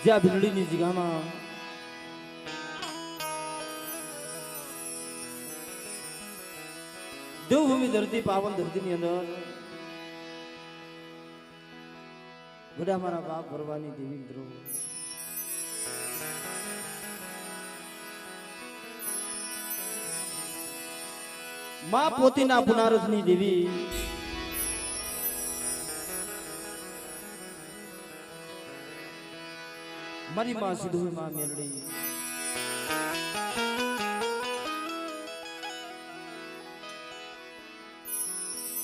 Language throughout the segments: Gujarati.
જ્યાં ભીલડીની જગ્યામાં દેવભૂમિ ધરતી પાવન ધરતીની અંદર બધા મારા બાપ ભરવાની દેવી મિત્રો માં પોતીના પુનારથની દેવી મારી માં સીધું માં મેલડી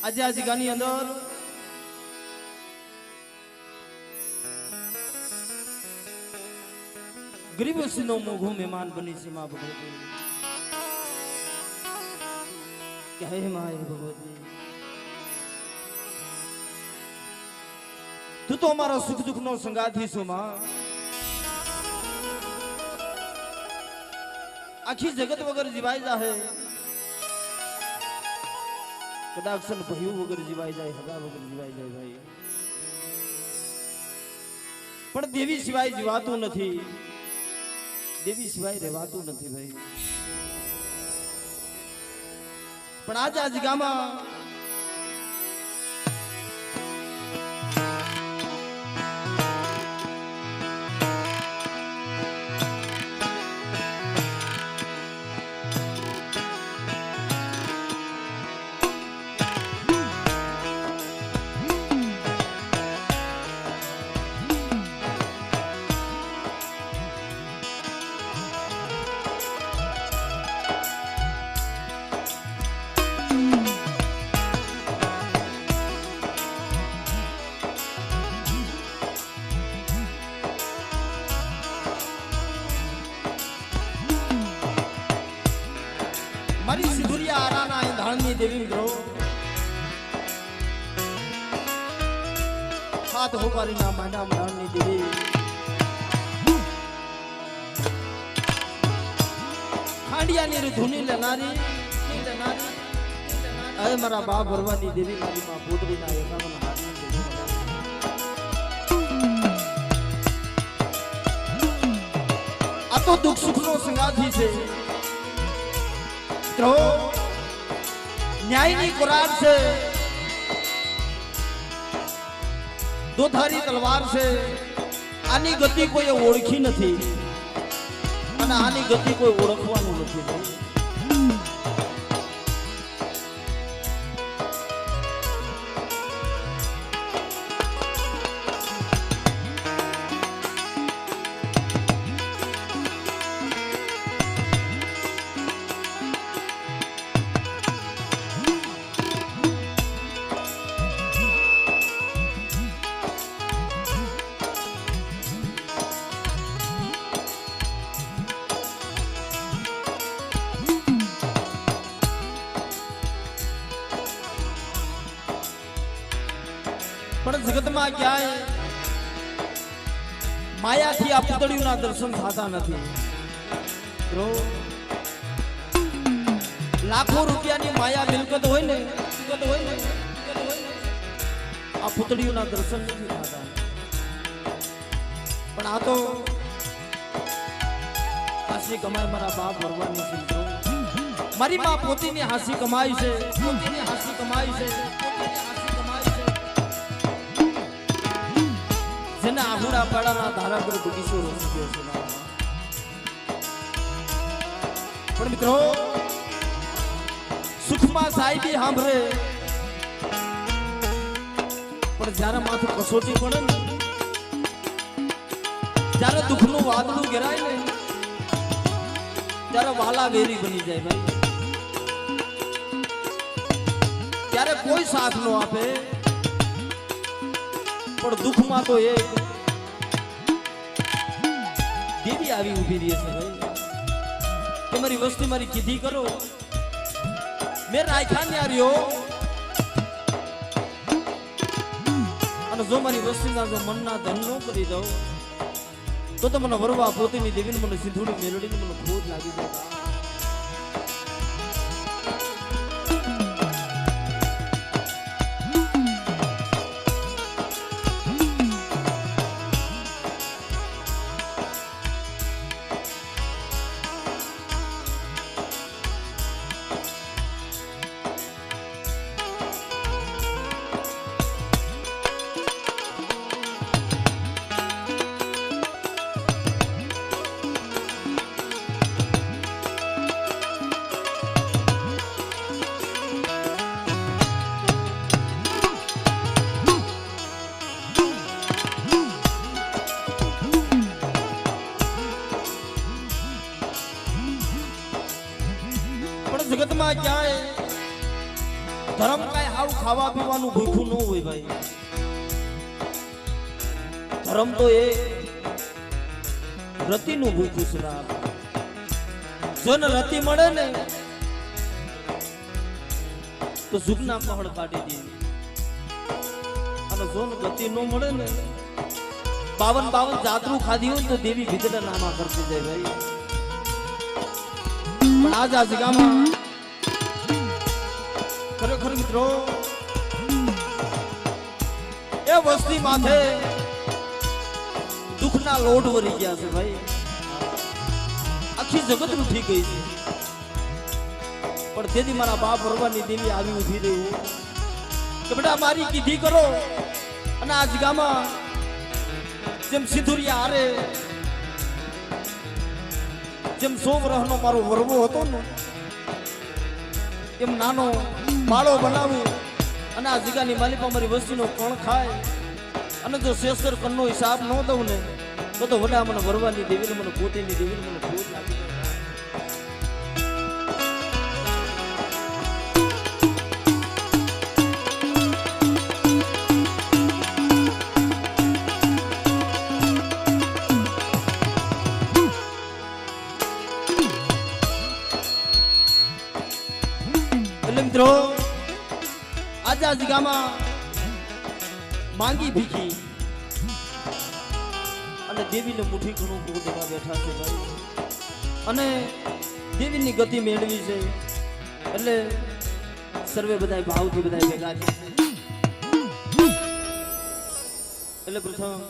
આજે આ જગ્યાની અંદર ગરીબ નો મોઘો મહેમાન બની છે માં ભગવતી કે હે માં હે ભગવતી તું તો અમારા સુખ દુઃખ નો સંગાથી છો માં આખી જગત વગર જીવાઈ જાહે કદાચ ભયું વગર જીવાઈ જાય હગા વગર જીવાઈ જાય ભાઈ પણ દેવી સિવાય જીવાતું નથી દેવી સિવાય રહેવાતું નથી ભાઈ પણ આજ આ જગ્યામાં મારી સિધુરિયા આરાના ધાણની દેવી મિત્રો હાથ હોકારીના માંડા ધાણની દેવી ખાંડિયાની ધૂની લેનારી અરે મારા બાપ ભરવાની દેવી મારી માં પોતરીના એકાવન હાથની દેવી આ તો દુઃખ સુખનો સંગાથી છે ન્યાયની કુરાર છે દોધારી તલવાર છે આની ગતિ કોઈ ઓળખી નથી અને આની ગતિ કોઈ ઓળખવાનું નથી પણ જગતમાં ક્યાંય માયાથી આ પૂતળીઓના દર્શન થતા નથી લાખો રૂપિયાની માયા મિલકત હોય ને આ પૂતળીઓના દર્શન નથી થતા પણ આ તો હાસી કમાય મારા બાપ ભરવાની છે મારી માં પોતીની હાસી કમાઈ છે પોતીની હાસી કમાઈ છે જેના આહુડા પાડાના ધારા પર બગીચો રોકી ગયો છે પણ મિત્રો સુખમાં સાહેબી સાંભળે પણ જ્યારે માથું કસોટી પડે ને જ્યારે દુઃખનું વાદળું ઘેરાય ને ત્યારે વાલા વેરી બની જાય ભાઈ ત્યારે કોઈ સાથ ન આપે પણ દુઃખમાં તો એક દેવી આવી ઉભી રહી છે ભાઈ કે મારી વસ્તી મારી કીધી કરો મેં રાખ્યા ને આવ્યો અને જો મારી વસ્તીના જો મનના ધન ન કરી દઉં તો મને વરવા પોતીની દેવીને મને સિંધુડી મેલડીને મને ખોટ લાગી જાય ધર્મ કાંઈ હાવ ખાવા પીવાનું ભૂખ્યું ન હોય ભાઈ. ધર્મ તો એ રતિનું ભૂખ્યું છે રામ. જો ને રતિ મળે ને તો સુખના પહાડ કાઢી દે, અને જો ને ગતિ ન મળે ને 52 જાતરું ખાધી હોય તો દેવી ભીતડા નામા કરતી જાય ભાઈ. પણ આજ આ જગામાં ખરેખર મિત્રો એ વસ્તી માથે દુઃખના લોટ વરી ગયા છે ભાઈ. આખી જગત ઉઠી ગઈ છે. પણ તેથી મારા બાપ ભરવાની દેવી આવી ઉભી રહ્યું કે બેટા મારી કીધી કરો. અને આ જગામાં જેમ સિંધુરિયા હારે જેમ 100 વર્ષનો મારો વરવો હતો ને એમ નાનો માળો બનાવું અને આ જગાની માલિકા મારી વસ્તીનો કોણ ખાય. અને જો શેષર કનનો હિસાબ ન દઉં ને તો વડા મને વરવાની દેવીને મને પોતેની દેવીને મને ભૂત લાગી જાય. મિત્રો આજે આ જગામાં માંગી ભીખી અને દેવીને મુઠ્ઠી ઘણું દેવા બેઠા છે ભાઈ. અને દેવીની ગતિ મેળવી છે એટલે સર્વે બધા ભાવથી બધા ભેગા છે. એટલે પ્રથમ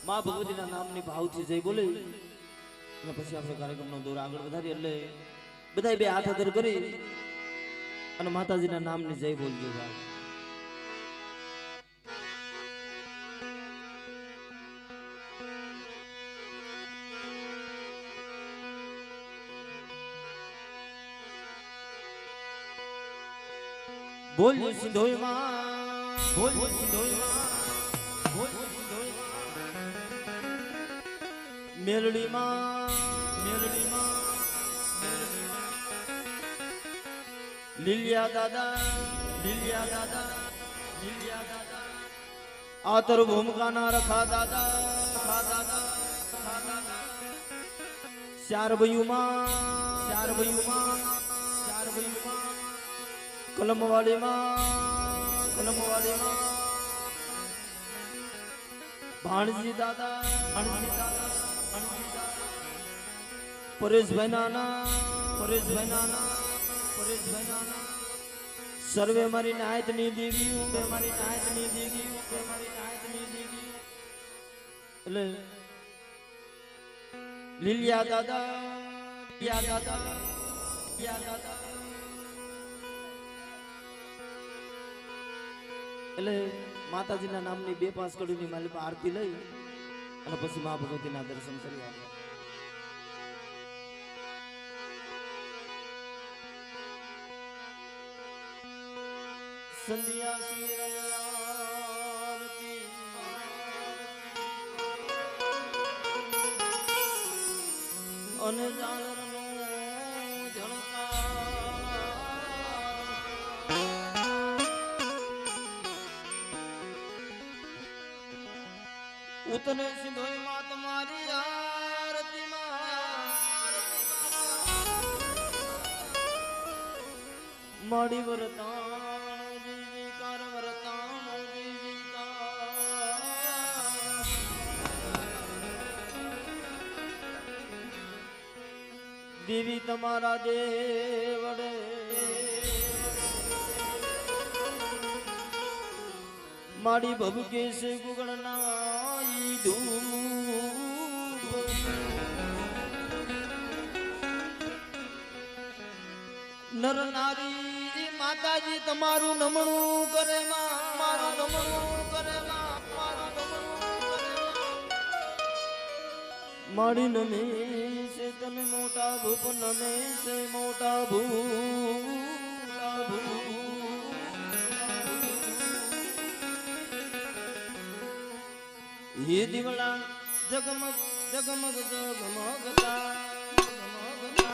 માં ભગવતીના નામની ભાવથી જય બોલે અને પછી આપણે કાર્યક્રમનો દોર આગળ વધારીએ. એટલે બધા બે હાથ આદર કરી અને માતાજીના નામની જય બોલજો ભાઈ. બોલ સિંધોઈ માં, બોલ સિંધોઈ માં, બોલ સિંધોઈ માં, મેલડી માં, મેલડી માં, મેલડી માં, લીલિયા દાદા, લીલિયા દાદા, લીલિયા દાદા, આતર ભૂમકાના રખા દાદા, રખા દાદા, રખા દાદા, ચાર ભયુમાં, ચાર ભયુમાં, ચાર ભયુમાં, કલમવાડી માં, કલમવાડી માં, ભાણજી દાદા, ભાણજી દાદા, ભાણજી દાદા, પરેશભાઈ નાના, પરેશભાઈ નાના, પરેશભાઈ નાના, સર્વે મારી નાયતની દેવી, મારી નાયતની દેવી, મારી નાયતની દેવી. એટલે લીલિયા દાદા, યા દાદા, યા દાદા. એટલે માતાજીના નામની 2-5 કડીની માલી પર આરતી લઈ અને પછી મા ભગવતીના દર્શન કરી આવ્યા. સંધ્યા આરતી અને ઝાલરનો ઉતને સિંધોઈ માં તમારી આરતી માં માડી વરતાણ જીજીકાર વરતાણ જીજીકાર. દેવી તમારા દેવડે માડી ભબકે છે ગુગળના નર નારી માતાજી તમારું નમણું કરે માં, મારું નમણું કરે માં, મારું નમણું કરે માં. માડી નમે છે તને મોટા ભૂપ નમે છે મોટા ભૂ. ये दिवला जगमग जगमग जगमगता जगमगता.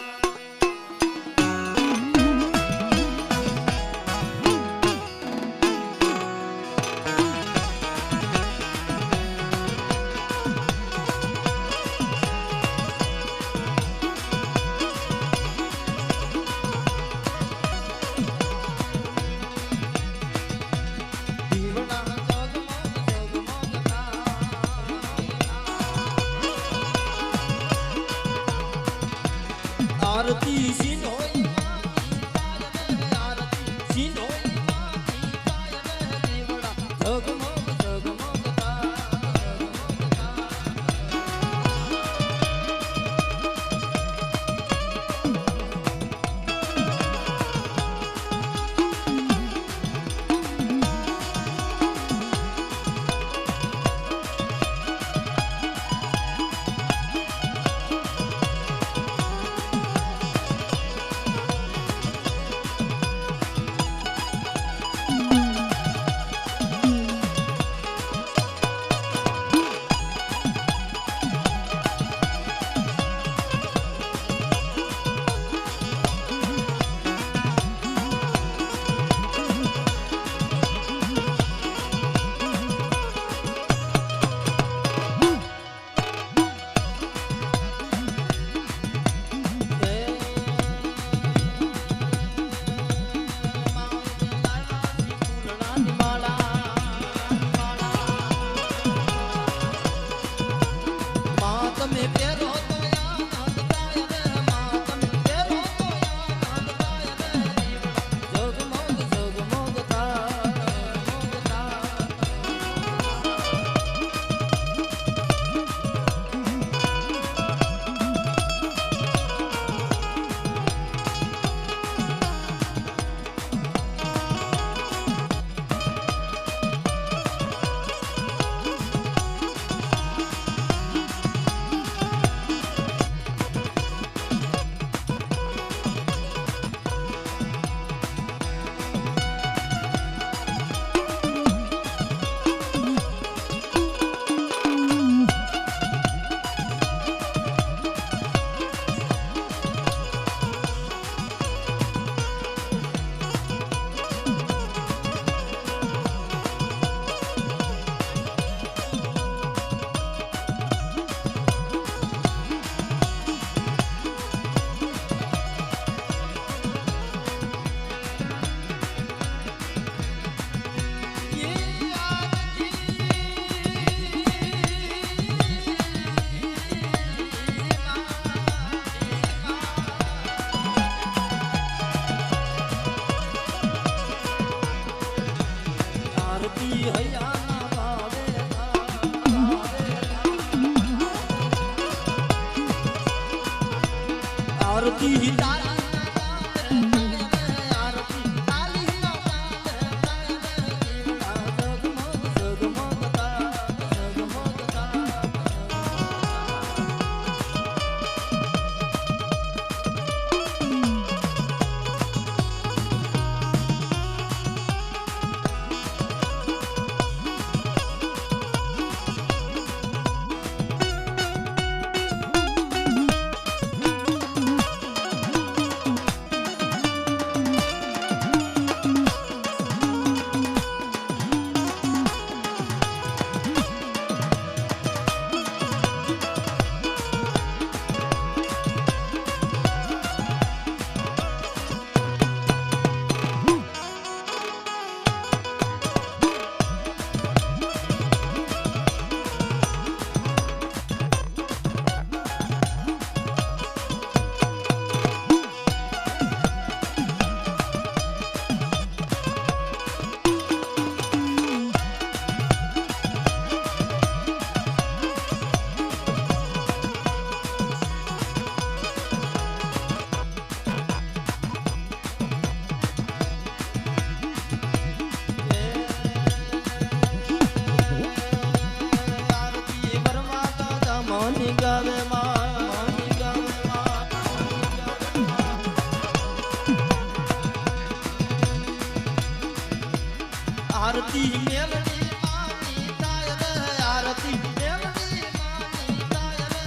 આરતી મેલડી માની થાય રે આરતી મેલડી માની થાય રે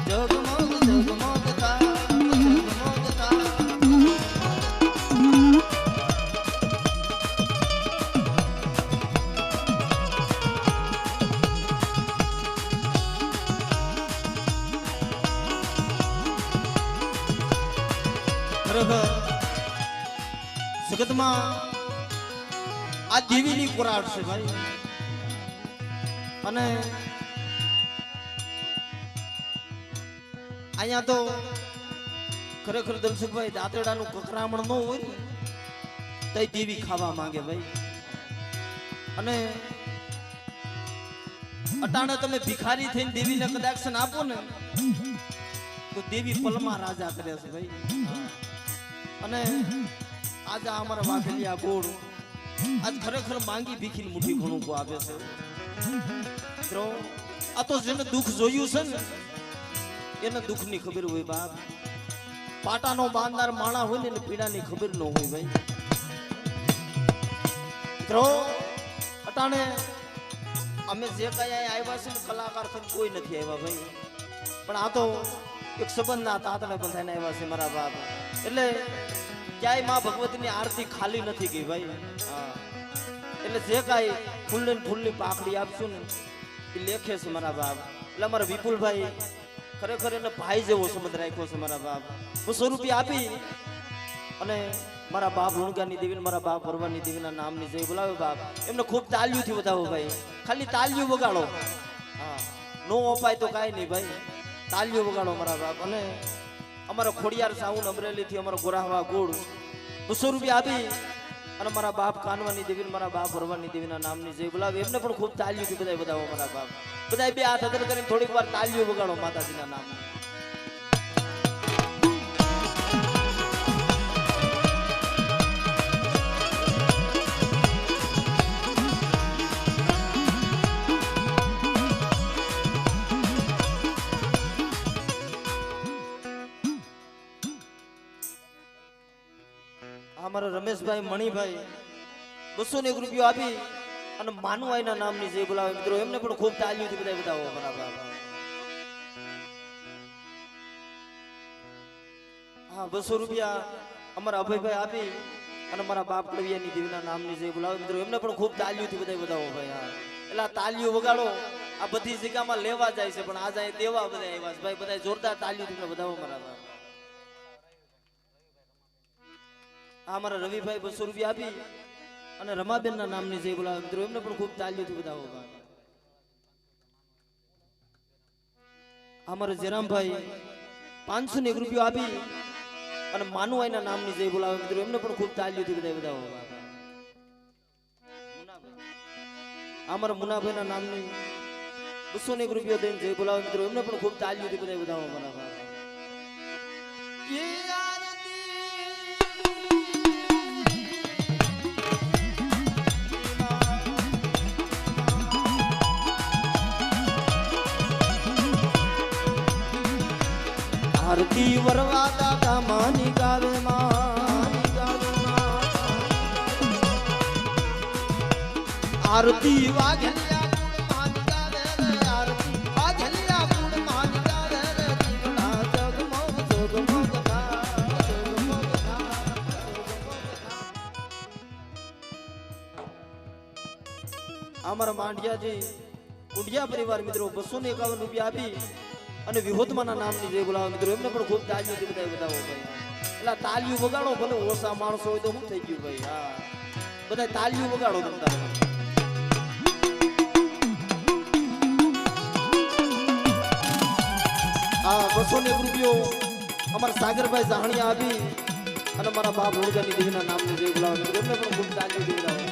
જગમગ જગમગતા જગમગતા ખરેખર જગતમાં આ દેવીની કુરાડ છે ભાઈ. અને અહીંયા તો ખરેખર દર્શકભાઈ દાંતેડાનું કકરામણ ન હોય તો દેવી ખાવા માંગે ભાઈ. અને અટાણે તમે ભિખારી થઈને દેવીને કદાચ આપો ને તો દેવી પલમાં રાજા કરે છે ભાઈ. અને આજે અમારા વાઘલિયા ગોળ આજ ખરેખર માંગી ભીખીને મુઠ્ઠી ઘણું આપે છે. મિત્રો આ તો જેને દુઃખ જોયું છે ને એને દુઃખની ખબર હોય બાપ. પાટાનો બાંધનાર માણા હોય ને પીડાની ખબર ન હોય ભાઈ. મિત્રો અટાણે અમે જે કઈ આવ્યા છે ને કલાકાર થઈને કોઈ નથી આવ્યા ભાઈ, પણ આ તો એક સંબંધના તાતને બંધાઈને આવ્યા છે મારા બાપ. એટલે ક્યાંય માં ભગવતીની આરતી ખાલી નથી ગઈ ભાઈ. હા એટલે જે કાંઈ ફૂલની પાકડી આપશું ને એ લેખે છે મારા બાપ. એટલે અમારા વિપુલભાઈ ખરેખર એને ભાઈ જેવો સંબંધ રાખ્યો છે મારા બાપ. 200 રૂપિયા આપી અને મારા બાપ લુણગાની દેવીને મારા બાપ ભરવાની દેવીના નામની જય બોલાવે બાપ. એમને ખૂબ તાલીઓથી વધાવો ભાઈ, ખાલી તાલીઓ વગાડો. હા નો અપાય તો કાંઈ નહીં ભાઈ, તાલીઓ વગાડો મારા બાપ. અને અમારા ખોડિયાર સાઉન અમરેલીથી અમારો ગોરાહવા ગોળ 200 રૂપિયા આપી અને મારા બાપ કાનવાની દેવી મારા બાપ ભરવાની દેવીના નામની જય બોલાવે. એમને પણ ખૂબ તાલીઓથી બધા વધાવો મારા બાપ. બધા બે હાથ અદર કરીને થોડીક વાર તાલીઓ વગાડો માતાજીના નામ. અમારા રમેશભાઈ મણીભાઈ 201 રૂપિયા આપી અને માનુઆઈના નામની જે બોલાવે મિત્રો એમને પણ ખૂબ તાલીઓથી બધા બતાવો બરાબર. હા 200 રૂપિયા અમારા અભયભાઈ આપી અને મારા બાપ કડવિયાની દેવીના નામની જે બોલાવે મિત્રો એમને પણ ખૂબ તાલીઓથી બધા બતાવો ભાઈ. હા એટલે તાલીઓ વગાડો. આ બધી જગ્યામાં લેવા જાય છે પણ આજે દેવા બધા આવ્યા છે ભાઈ. બધા જોરદાર તાલીઓથી બતાવો મારા બાપ. અમારા રવિભાઈ 200 રૂપિયા આપી અને રમાબેન ના નામની જય બોલાવે મિત્રો એમને પણ ખૂબ તાલીઓથી બતાવો. અમારા જયરામભાઈ 501 રૂપિયા આપી અને માનુઆઈ ના નામની જય બોલાવે મિત્રો એમને પણ ખૂબ તાલીઓથી બતાવો. અમારા મુનાભાઈ ના નામની 201 રૂપિયા દઈને જય બોલાવે મિત્રો એમને પણ ખૂબ તાલીઓથી બતાવો બરાબર. આરતી વરવા દાદા માની ગાવે આરતી વાઘલિયા ગુણ માની ગાવે આરતી વાઘલિયા ગુણ માની ગાવે જીવના જગમગ અમારા માંડિયાજી કુંડિયા પરિવાર મિત્રો 251 રૂપિયા આપી અને વિહોતમાના નામની જે બોલાવો મિત્રો એમને પણ ખૂબ તાલીઓથી બધા બતાવો ભાઈ. એટલે તાલીઓ વગાડો ભલે ઓછા માણસો હોય તો શું થઈ ગયું ભાઈ. હા બધા તાલીઓ વગાડો તમતા. હા 201 રૂપિયો અમારા સાગરભાઈ જાહણિયા આપી અને મારા બાપ રોજાની દેવીના નામની જે બોલાવો મિત્રો એમને પણ ખૂબ તાલીઓથી બતાવો.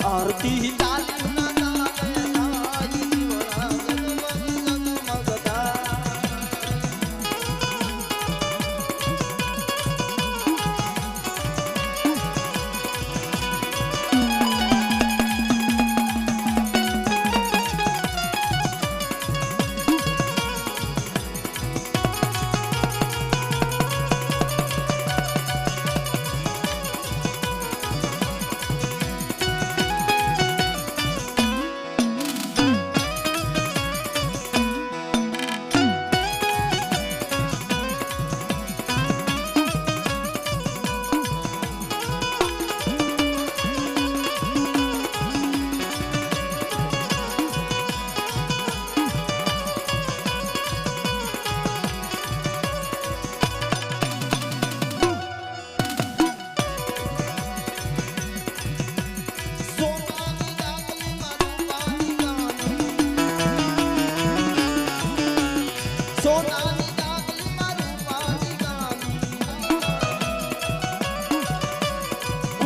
આરતી તાલી ના તાલે જીવના જગમગતા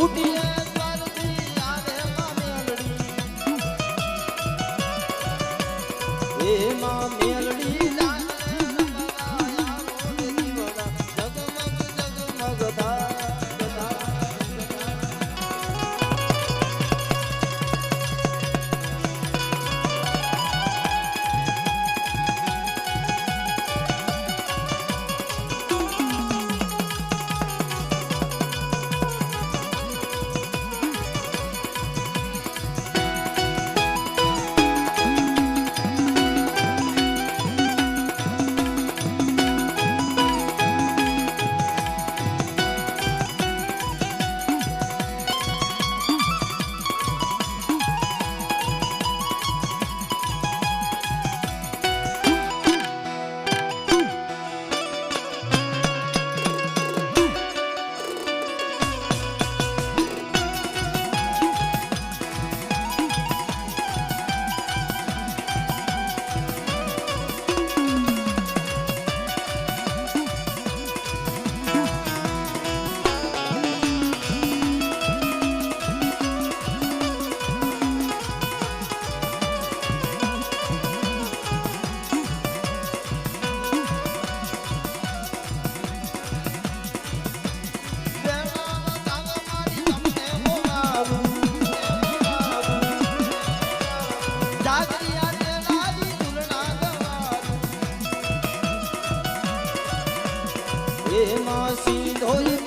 ફૂટીએ સ્વરથી આવે માં મેલડી એ માં મેલડી એમાં સીધોય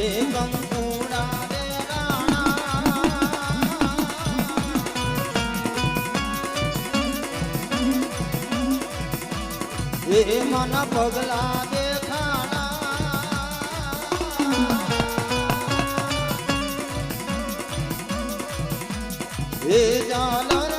એ કંકુડા રે રાણા એ મન પગલા દેખાણા એ જાલર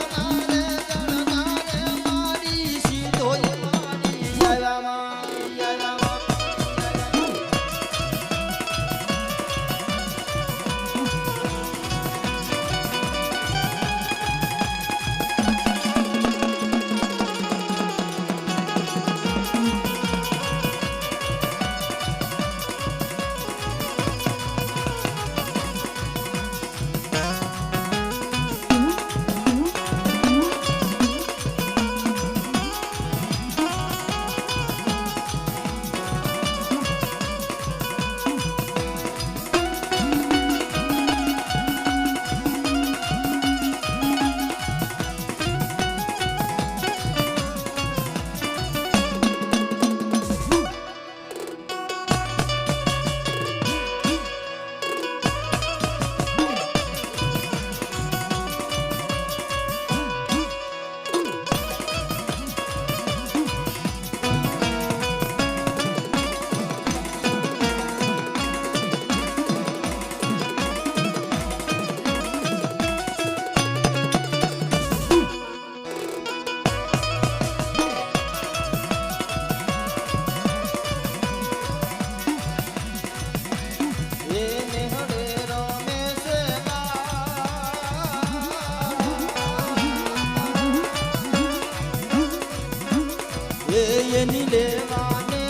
એની લેવાને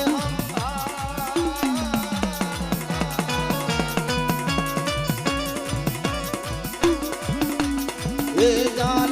એ જા